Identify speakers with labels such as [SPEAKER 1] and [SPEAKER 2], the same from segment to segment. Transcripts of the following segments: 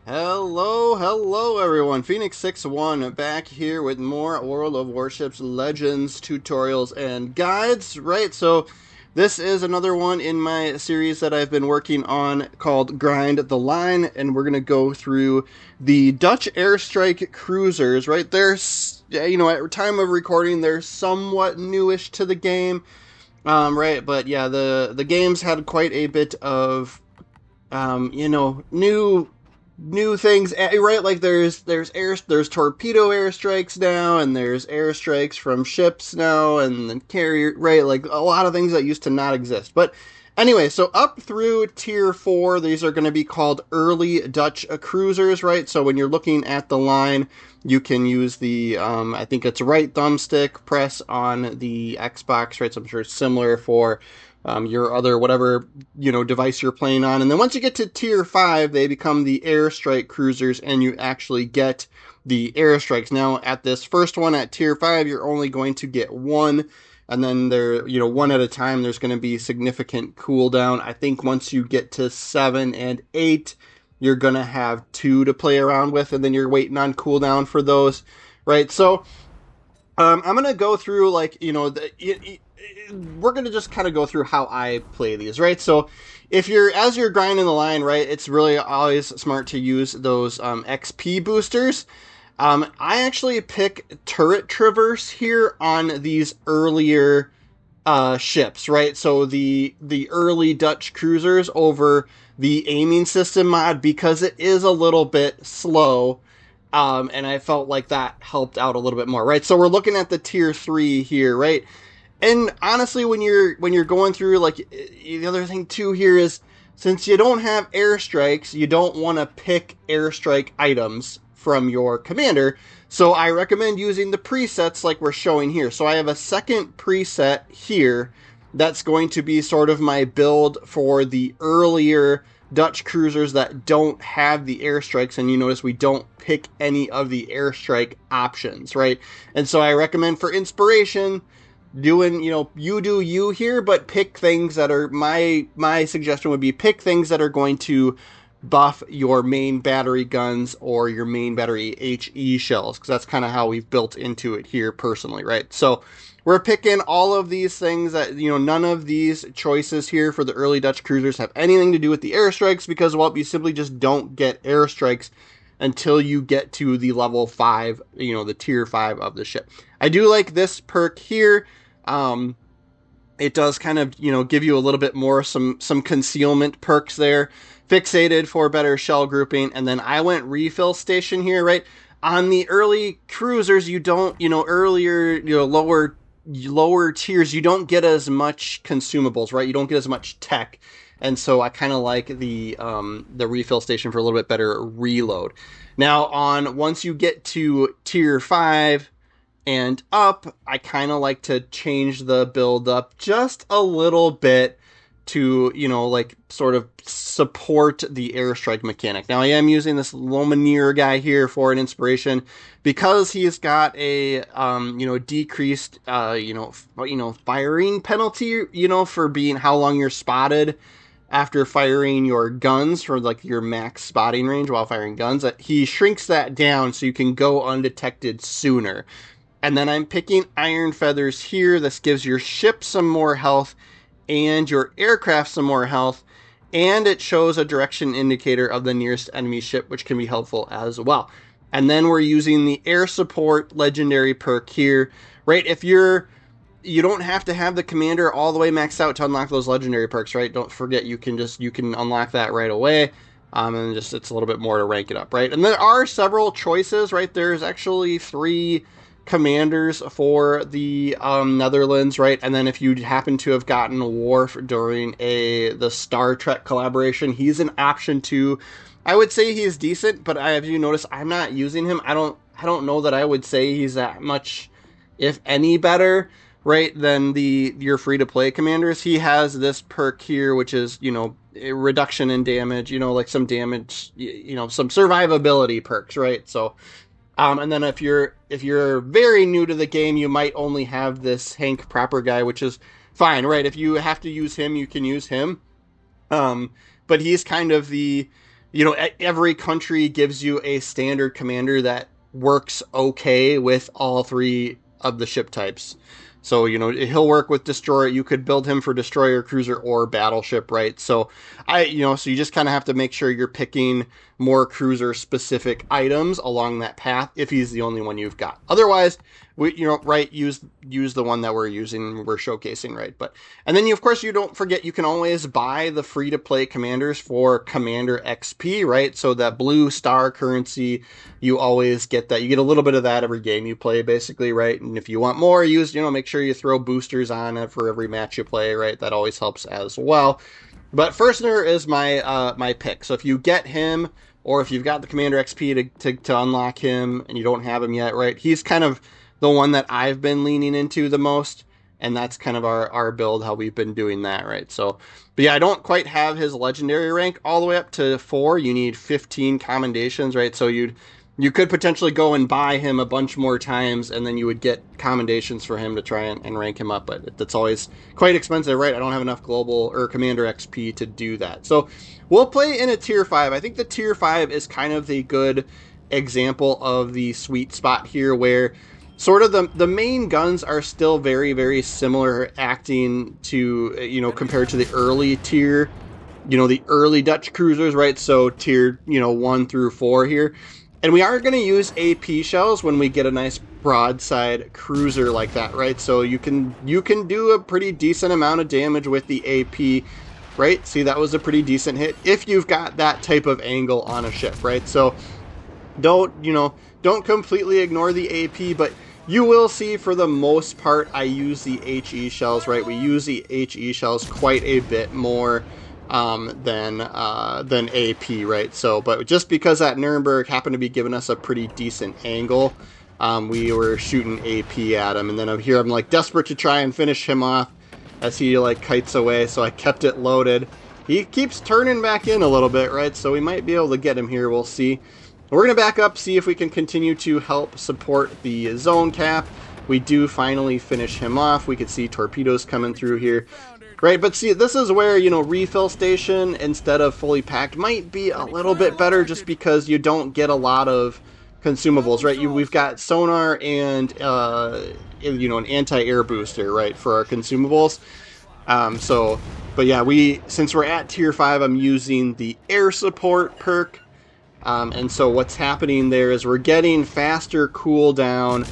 [SPEAKER 1] Hello everyone. Phoenix61 back here with more World of Warships Legends tutorials and guides, right? So this is another one in my series that I've been working on called Grind the Line, and we're going to go through the Dutch Airstrike Cruisers, right? There's, at time of recording, they're somewhat newish to the game, right? But yeah, the game's had quite a bit of new things, right? Like there's torpedo airstrikes now, and there's airstrikes from ships now, and then carrier, right? Like a lot of things that used to not exist. But anyway, so up through tier 4, these are going to be called early Dutch cruisers, right? So when you're looking at the line, you can use the I think it's right thumbstick press on the Xbox, right? So I'm sure it's similar for your other whatever device you're playing on. And then once you get to tier 5, they become the airstrike cruisers, and you actually get the airstrikes. Now at this first one at tier 5, you're only going to get one, and then one at a time. There's going to be significant cooldown. I think once you get to 7 and 8, you're going to have 2 to play around with, and then you're waiting on cooldown for those, right? So I'm going to go through we're going to just kind of go through how I play these, right? So as you're grinding the line, right, it's really always smart to use those XP boosters. I actually pick turret traverse here on these earlier ships, right? So the early Dutch cruisers over the aiming system mod, because it is a little bit slow. And I felt like that helped out a little bit more, right? So we're looking at the tier 3 here, right? And honestly, when you're going through, like, the other thing too here is, since you don't have airstrikes, you don't want to pick airstrike items from your commander. So I recommend using the presets like we're showing here. So I have a second preset here that's going to be sort of my build for the earlier Dutch cruisers that don't have the airstrikes, and you notice we don't pick any of the airstrike options, right? And so I recommend for inspiration doing, you do you here, but pick things that are, my suggestion would be pick things that are going to buff your main battery guns or your main battery HE shells, because that's kind of how we've built into it here personally, right? So we're picking all of these things that, none of these choices here for the early Dutch cruisers have anything to do with the airstrikes, because, well, you simply just don't get airstrikes until you get to the level 5, the tier 5 of the ship. I do like this perk here. It does kind of, give you a little bit more, some concealment perks there. Fixated for better shell grouping. And then I went refill station here, right? On the early cruisers, you don't, earlier, lower tiers, you don't get as much consumables, right? You don't get as much tech. And so I kind of like the refill station for a little bit better reload. Now, once you get to tier 5 and up, I kind of like to change the build up just a little bit to, sort of support the airstrike mechanic. Now, I am using this Lumineer guy here for an inspiration, because he's got a, decreased, firing penalty, for being how long you're spotted after firing your guns, for like your max spotting range while firing guns. He shrinks that down so you can go undetected sooner. And then I'm picking Iron Feathers here. This gives your ship some more health and your aircraft some more health. And it shows a direction indicator of the nearest enemy ship, which can be helpful as well. And then we're using the Air Support Legendary perk here, right? If you don't have to have the commander all the way maxed out to unlock those legendary perks, right? Don't forget, you can unlock that right away. And it's a little bit more to rank it up, right? And there are several choices, right? There's actually 3 commanders for the Netherlands, right? And then if you happen to have gotten Worf during the Star Trek collaboration, he's an option too. I would say he's decent, but as you notice, I'm not using him. I don't know that I would say he's that much, if any, better, right, than your free-to-play commanders. He has this perk here, which is, a reduction in damage, like some damage, some survivability perks, right? So and then if you're very new to the game, you might only have this Hank Proper guy, which is fine, right? If you have to use him, you can use him. But he's kind of the you know, every country gives you a standard commander that works okay with all three of the ship types. So, you know, he'll work with destroyer. You could build him for destroyer, cruiser, or battleship, right? So so you just kind of have to make sure you're picking more cruiser specific items along that path if he's the only one you've got. Otherwise, use the one that we're showcasing, right? But and then of course you don't forget you can always buy the free to play commanders for Commander XP, right? So that blue star currency, you always get that. You get a little bit of that every game you play, basically, right? And if you want more, make sure you throw boosters on it for every match you play, right? That always helps as well. But Firstner is my pick. So if you get him, or if you've got the Commander XP to unlock him and you don't have him yet, right? He's kind of the one that I've been leaning into the most, and that's kind of our build, how we've been doing that, right? So, but yeah, I don't quite have his legendary rank all the way up to 4. You need 15 commendations, right? So you could potentially go and buy him a bunch more times, and then you would get commendations for him to try and rank him up, but that's always quite expensive, right? I don't have enough global or Commander XP to do that. So we'll play in a tier 5. I think the tier 5 is kind of the good example of the sweet spot here, where sort of the main guns are still very, very similar acting to, compared to the early tier, the early Dutch cruisers, right? So tier, 1 through 4 here. And we are going to use AP shells when we get a nice broadside cruiser like that, right? So you can do a pretty decent amount of damage with the AP, right? See, that was a pretty decent hit if you've got that type of angle on a ship, right? So don't completely ignore the AP, but you will see for the most part I use the HE shells, right? We use the HE shells quite a bit more than AP, right? So, but just because that Nuremberg happened to be giving us a pretty decent angle, we were shooting AP at him, and then here I'm like desperate to try and finish him off as he like kites away, so I kept it loaded. He keeps turning back in a little bit, right? So we might be able to get him here, we'll see. We're going to back up, see if we can continue to help support the zone cap. We do finally finish him off. We could see torpedoes coming through here. Right, but see, this is where, refill station instead of fully packed might be a little bit better just because you don't get a lot of consumables, right? We've got sonar and, an anti-air booster, right, for our consumables. But yeah, since we're at tier 5, I'm using the air support perk. And so what's happening there is we're getting faster cooldown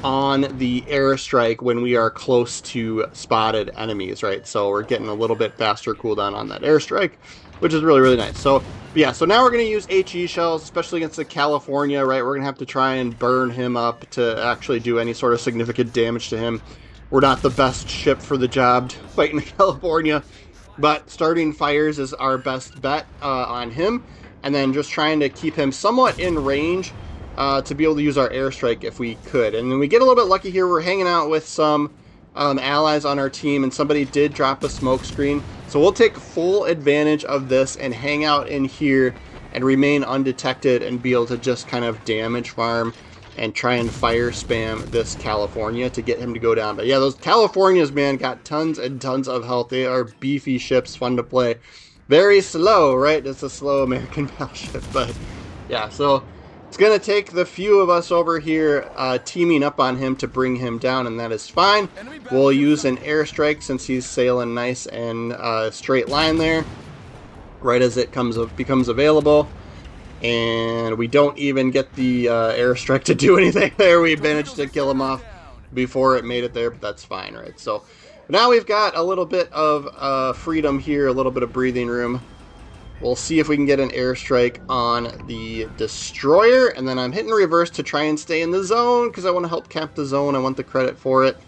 [SPEAKER 1] on the airstrike when we are close to spotted enemies, right? So we're getting a little bit faster cooldown on that airstrike, which is really, really nice. So yeah, so now we're going to use HE shells, especially against the California, right? We're going to have to try and burn him up to actually do any sort of significant damage to him. We're not the best ship for the job fighting the California, but starting fires is our best bet on him. And then just trying to keep him somewhat in range to be able to use our airstrike if we could. And then we get a little bit lucky here. We're hanging out with some allies on our team, and somebody did drop a smoke screen. So we'll take full advantage of this and hang out in here and remain undetected and be able to just kind of damage farm and try and fire spam this California to get him to go down. But yeah, those Californias, man, got tons and tons of health. They are beefy ships, fun to play. Very slow, right? It's a slow American battleship, but yeah, so it's going to take the few of us over here teaming up on him to bring him down, and that is fine. We'll use an airstrike since he's sailing nice and straight line there, right as it becomes available. And we don't even get the airstrike to do anything there. We managed to kill him off before it made it there, but that's fine, right? So now we've got a little bit of freedom here, a little bit of breathing room. We'll see if we can get an airstrike on the destroyer, and then I'm hitting reverse to try and stay in the zone because I want to help cap the zone. I want the credit for it.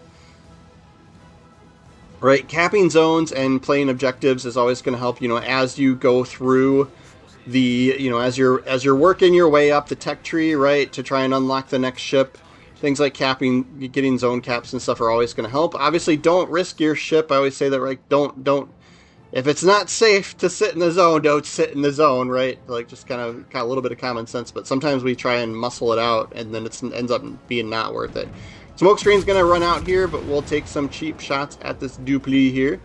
[SPEAKER 1] Right, capping zones and playing objectives is always going to help, as you go through the, as you're working your way up the tech tree, right, to try and unlock the next ship. Things like capping, getting zone caps and stuff are always going to help. Obviously, don't risk your ship. I always say that, right? Don't. If it's not safe to sit in the zone, don't sit in the zone, right? Like, just kind of a little bit of common sense. But sometimes we try and muscle it out, and then it ends up being not worth it. Smoke screen's going to run out here, but we'll take some cheap shots at this dupli here.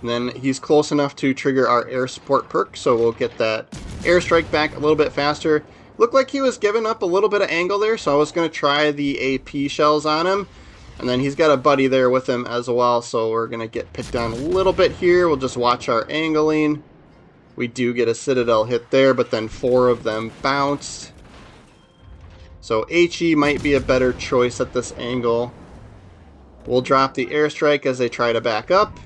[SPEAKER 1] And then he's close enough to trigger our air support perk, so we'll get that airstrike back a little bit faster. Looked like he was giving up a little bit of angle there, so I was going to try the AP shells on him. And then he's got a buddy there with him as well, so we're going to get picked down a little bit here. We'll just watch our angling. We do get a Citadel hit there, but then 4 of them bounced. So HE might be a better choice at this angle. We'll drop the airstrike as they try to back up.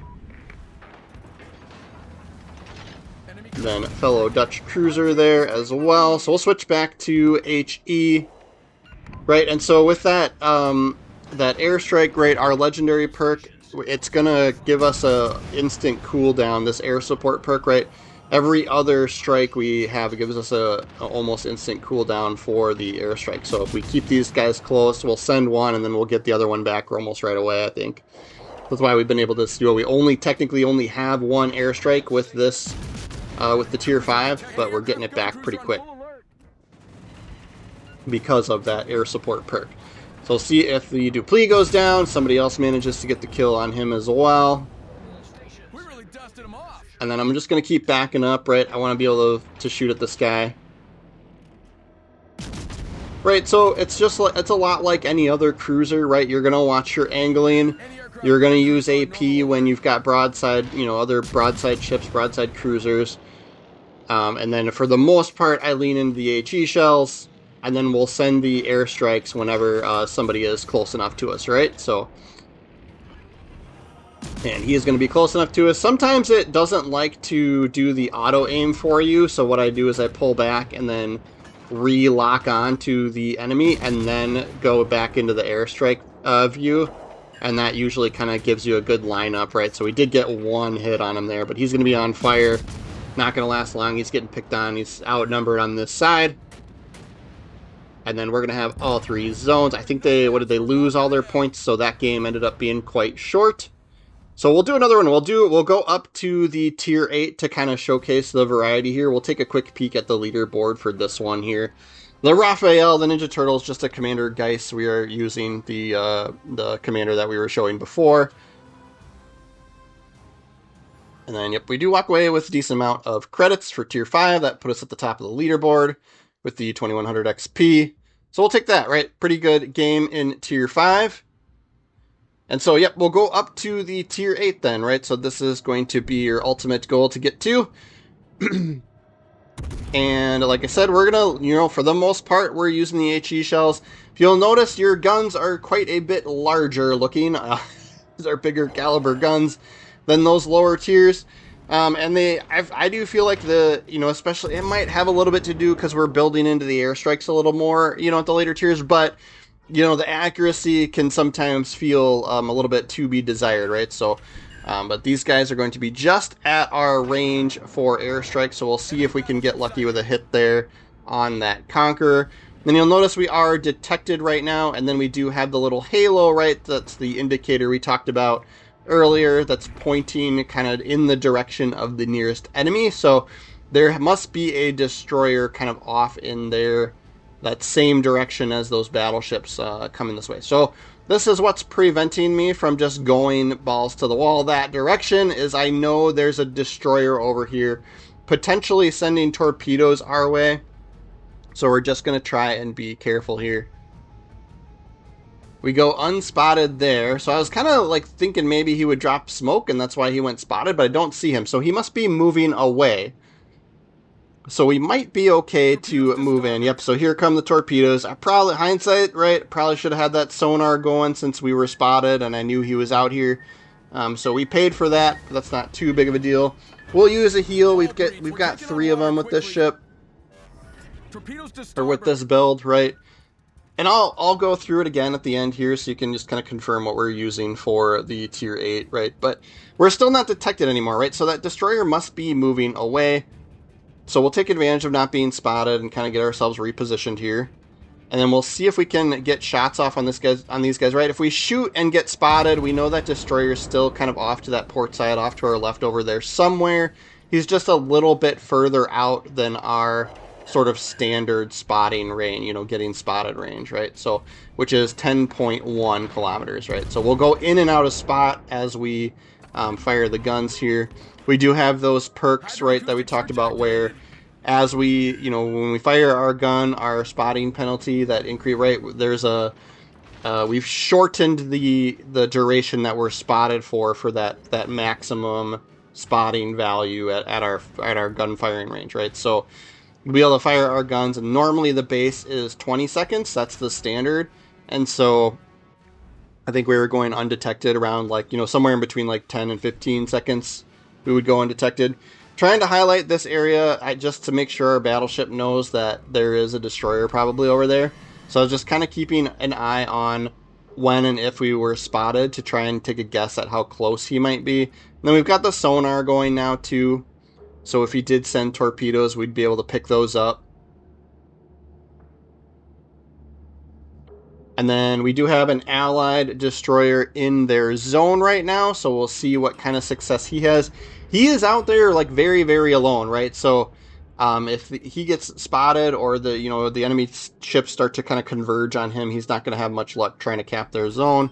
[SPEAKER 1] Then fellow Dutch Cruiser there as well. So we'll switch back to HE. Right, and so with that that airstrike, right, our legendary perk, it's gonna give us a instant cooldown, this air support perk, right? Every other strike we have gives us a almost instant cooldown for the airstrike. So if we keep these guys close, we'll send one and then we'll get the other one back almost right away, I think. That's why we've been able to do it. We technically only have one airstrike with this with the tier 5, but we're getting it back pretty quick because of that air support perk. So we'll see if the Dupleix goes down, somebody else manages to get the kill on him as well. And then I'm just going to keep backing up, right? I want to be able to shoot at this guy. Right, so it's just like, it's a lot like any other cruiser, right? You're going to watch your angling. You're going to use AP when you've got broadside, you know, other broadside ships, broadside cruisers. And then for the most part, I lean into the HE shells, and then we'll send the airstrikes whenever somebody is close enough to us, right? So, and he is going to be close enough to us. Sometimes it doesn't like to do the auto aim for you, so what I do is I pull back and then re-lock on to the enemy, and then go back into the airstrike view. And that usually kind of gives you a good lineup, right? So we did get one hit on him there, but he's going to be on fire. Not going to last long. He's getting picked on. He's outnumbered on this side. And then we're going to have all 3 zones. I think what did they lose all their points? So that game ended up being quite short. So we'll do another one. We'll go up to the tier 8 to kind of showcase the variety here. We'll take a quick peek at the leaderboard for this one here. The Raphael, the Ninja Turtles, just a Commander Geist. We are using the commander that we were showing before. And then, yep, we do walk away with a decent amount of credits for tier 5. That put us at the top of the leaderboard with the 2100 XP. So we'll take that, right? Pretty good game in tier 5. And so, yep, we'll go up to the tier 8 then, right? So this is going to be your ultimate goal to get to. And like I said, we're going to, you know, for the most part, we're using the HE shells. If you'll notice, your guns are quite a bit larger looking. These are bigger caliber guns than those lower tiers. And I do feel like you know, especially, it might have a little bit to do because we're building into the airstrikes a little more, you know, at the later tiers, but, you know, the accuracy can sometimes feel a little bit to be desired, right? So, but these guys are going to be just at our range for airstrike, so we'll see if we can get lucky with a hit there on that Conqueror. Then you'll notice we are detected right now, and then we do have the little halo, right? That's the indicator we talked about earlier, that's pointing kind of in the direction of the nearest enemy. So there must be a destroyer kind of off in there, that same direction as those battleships coming this way. So this is what's preventing me from just going balls to the wall that direction, is I know there's a destroyer over here potentially sending torpedoes our way. So we're just going to try and be careful here. We go unspotted there. So I was kind of like thinking maybe he would drop smoke and that's why he went spotted, but I don't see him. So he must be moving away. So we might be okay to move in. Yep, so here come the torpedoes. I probably, hindsight, right, probably should have had that sonar going since we were spotted and I knew he was out here. So we paid for that, but that's not too big of a deal. We'll use a heal. We've got 3 of them with this ship. Or with this build, right? And I'll go through it again at the end here so you can just kind of confirm what we're using for the tier 8, right? But we're still not detected anymore, right? So that destroyer must be moving away. So we'll take advantage of not being spotted and kind of get ourselves repositioned here. And then we'll see if we can get shots off on these guys, right? If we shoot and get spotted, we know that destroyer is still kind of off to that port side, off to our left over there somewhere. He's just a little bit further out than our sort of standard spotting range, you know, getting spotted range, right? So, which is 10.1 kilometers, right? So we'll go in and out of spot as we fire the guns here. We do have those perks, right, that we talked about, where as we, when we fire our gun, our spotting penalty that increase, right, there's a we've shortened the duration that we're spotted for that maximum spotting value at our gun firing range, right? So we'll be able to fire our guns, and normally the base is 20 seconds. That's the standard, and so I think we were going undetected around somewhere in between 10 and 15 seconds. We would go undetected. Trying to highlight this area just to make sure our battleship knows that there is a destroyer probably over there. So I was just kind of keeping an eye on when and if we were spotted to try and take a guess at how close he might be. And then we've got the sonar going now too. So if he did send torpedoes, we'd be able to pick those up. And then we do have an allied destroyer in their zone right now, so we'll see what kind of success he has. He is out there very, very alone, right? So if he gets spotted or the enemy ships start to kind of converge on him, he's not going to have much luck trying to cap their zone.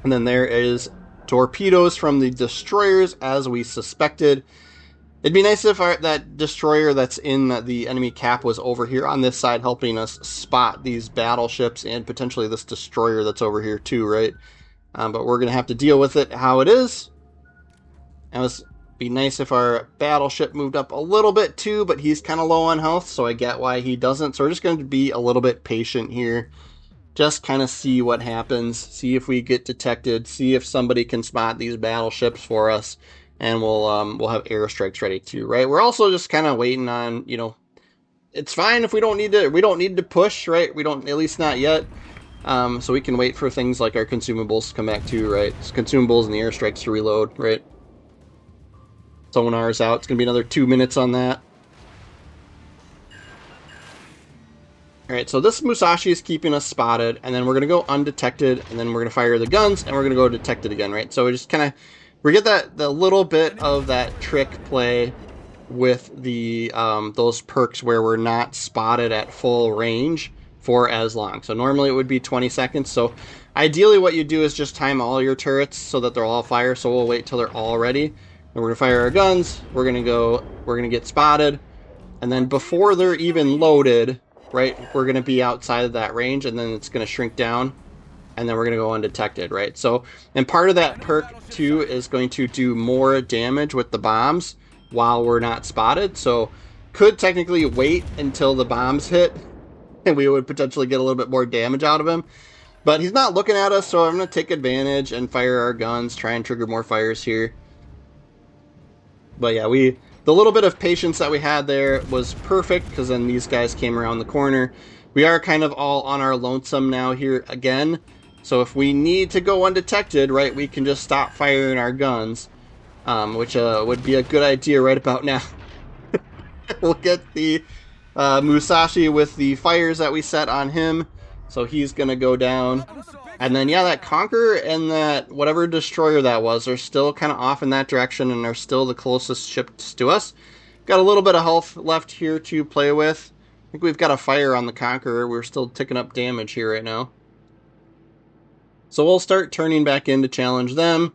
[SPEAKER 1] And then there is torpedoes from the destroyers, as we suspected. It'd be nice if that destroyer that's in the enemy cap was over here on this side, helping us spot these battleships and potentially this destroyer that's over here too, right? But we're going to have to deal with it how it is. And it'd be nice if our battleship moved up a little bit too, but he's kind of low on health, so I get why he doesn't. So we're just going to be a little bit patient here. Just kind of see what happens, see if we get detected, see if somebody can spot these battleships for us. And we'll have airstrikes ready too, right? We're also just kind of waiting on, it's fine if we don't need to push, right? We don't, at least not yet. So we can wait for things like our consumables to come back too, right? It's consumables and the airstrikes to reload, right? Sonar's out. It's gonna be another 2 minutes on that. All right, so this Musashi is keeping us spotted, and then we're gonna go undetected, and then we're gonna fire the guns, and we're gonna go detected again, right? So we just kind of we get the little bit of that trick play with the those perks where we're not spotted at full range for as long. So normally it would be 20 seconds. So ideally what you do is just time all your turrets so that they're all fire. So we'll wait till they're all ready. And we're gonna fire our guns. We're gonna get spotted, and then before they're even loaded, right, we're gonna be outside of that range, and then it's gonna shrink down. And then we're going to go undetected, right? So, and part of that perk, too, is going to do more damage with the bombs while we're not spotted. So, could technically wait until the bombs hit, and we would potentially get a little bit more damage out of him. But he's not looking at us, so I'm going to take advantage and fire our guns, try and trigger more fires here. But yeah, the little bit of patience that we had there was perfect, because then these guys came around the corner. We are kind of all on our lonesome now here again. So if we need to go undetected, right, we can just stop firing our guns, which would be a good idea right about now. We'll get the Musashi with the fires that we set on him, so he's going to go down. And then, yeah, that Conqueror and that whatever destroyer that was are still kind of off in that direction, and are still the closest ships to us. Got a little bit of health left here to play with. I think we've got a fire on the Conqueror. We're still ticking up damage here right now. So we'll start turning back in to challenge them.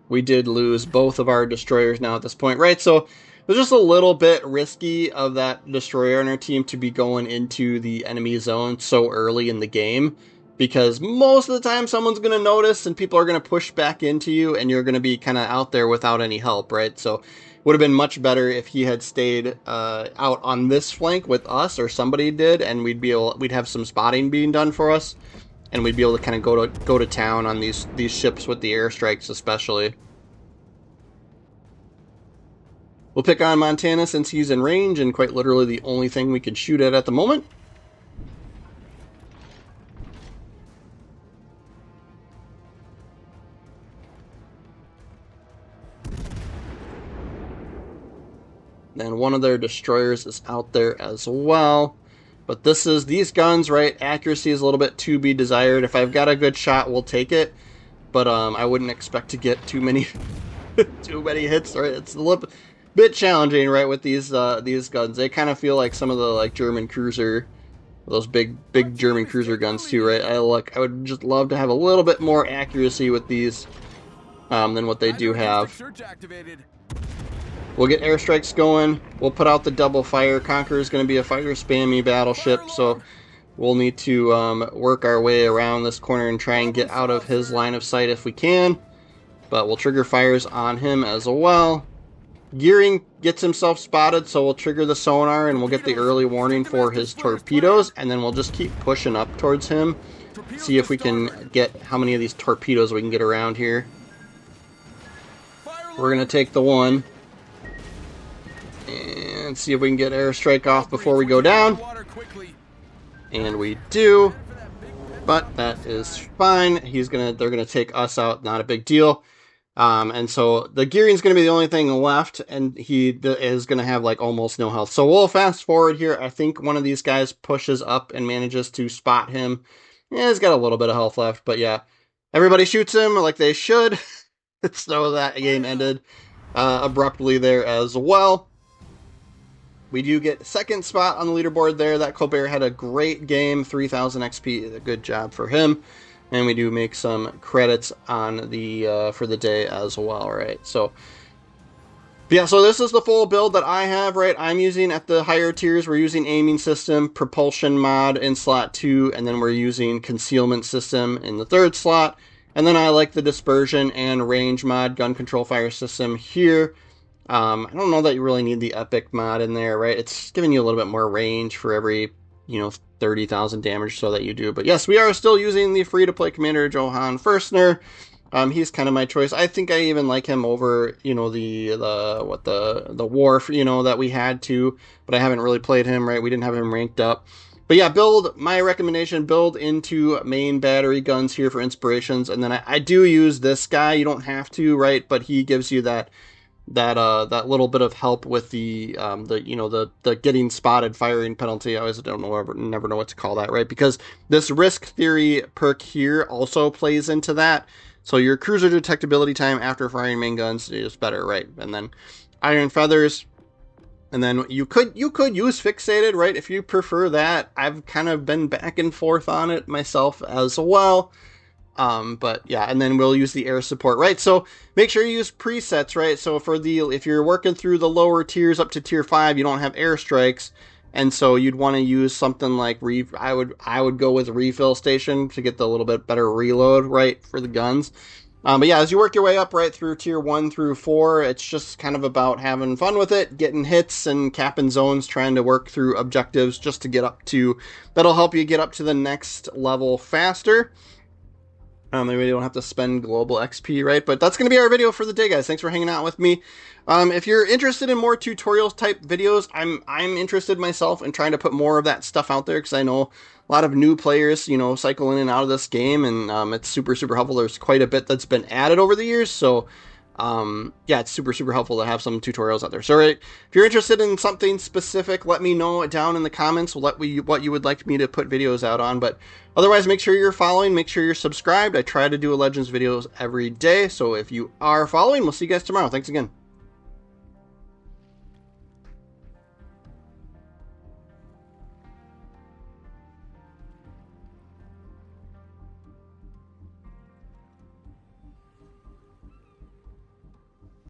[SPEAKER 1] We did lose both of our destroyers now at this point, right? So it was just a little bit risky of that destroyer on our team to be going into the enemy zone so early in the game, because most of the time someone's going to notice and people are going to push back into you, and you're going to be kind of out there without any help, right? So it would have been much better if he had stayed out on this flank with us, or somebody did, and we'd have some spotting being done for us. And we'd be able to kind of go to town on these ships with the airstrikes, especially. We'll pick on Montana since he's in range and quite literally the only thing we can shoot at the moment. Then one of their destroyers is out there as well. But these guns, right, accuracy is a little bit to be desired. If I've got a good shot, we'll take it. But I wouldn't expect to get too many hits, right? It's a little bit challenging, right, with these guns. They kind of feel like some of the German cruiser, those big German cruiser guns too, right? I would just love to have a little bit more accuracy with these than what they do have. We'll get airstrikes going. We'll put out the double fire. Conqueror is going to be a fighter spammy battleship, so we'll need to work our way around this corner and try and get out of his line of sight if we can. But we'll trigger fires on him as well. Gearing gets himself spotted, so we'll trigger the sonar and we'll get the early warning for his torpedoes, and then we'll just keep pushing up towards him. See if we can get how many of these torpedoes we can get around here. We're going to take the one and see if we can get airstrike off before we go down. And we do, but that is fine. They're gonna take us out, not a big deal. And so the gearing is gonna be the only thing left, and he is gonna have like almost no health. So we'll fast forward here. I think one of these guys pushes up and manages to spot him. Yeah, he's got a little bit of health left, but yeah, everybody shoots him like they should. So that game ended abruptly there as well. We do get second spot on the leaderboard there. That Colbert had a great game, 3,000 XP, a good job for him. And we do make some credits on the for the day as well, right? So, yeah, so this is the full build that I have, right? I'm using at the higher tiers, we're using aiming system, propulsion mod in slot 2, and then we're using concealment system in the 3rd slot. And then I like the dispersion and range mod, gun control fire system here. I don't know that you really need the epic mod in there, right? It's giving you a little bit more range for every, 30,000 damage so that you do. But yes, we are still using the free-to-play Commander Johan Firstner. He's kind of my choice. I think I even like him over, the Wharf, that we had to, but I haven't really played him, right? We didn't have him ranked up. But yeah, my recommendation, build into main battery guns here for inspirations. And then I do use this guy. You don't have to, right? But he gives you that little bit of help with the getting spotted firing penalty. I always never know what to call that, right? Because this risk theory perk here also plays into that. So your cruiser detectability time after firing main guns is better, right? And then iron feathers. And then you could use fixated, right? If you prefer that. I've kind of been back and forth on it myself as well. But yeah, and then we'll use the air support, right? So make sure you use presets, right? So if you're working through the lower tiers up to tier 5, you don't have airstrikes. And so you'd want to use something like I would go with refill station to get the little bit better reload, right, for the guns. But yeah, as you work your way up right through tier 1 through 4, it's just kind of about having fun with it, getting hits and capping zones, trying to work through objectives just to get up to, that'll help you get up to the next level faster. Maybe you don't have to spend global XP, right? But that's going to be our video for the day, guys. Thanks for hanging out with me. If you're interested in more tutorials type videos, I'm interested myself in trying to put more of that stuff out there, because I know a lot of new players, cycle in and out of this game, and it's super, super helpful. There's quite a bit that's been added over the years, so yeah, it's super, super helpful to have some tutorials out there. So, right, if you're interested in something specific, let me know down in the comments what you would like me to put videos out on. But otherwise, make sure you're following, make sure you're subscribed. I try to do a Legends videos every day, so if you are following, we'll see you guys tomorrow. Thanks again.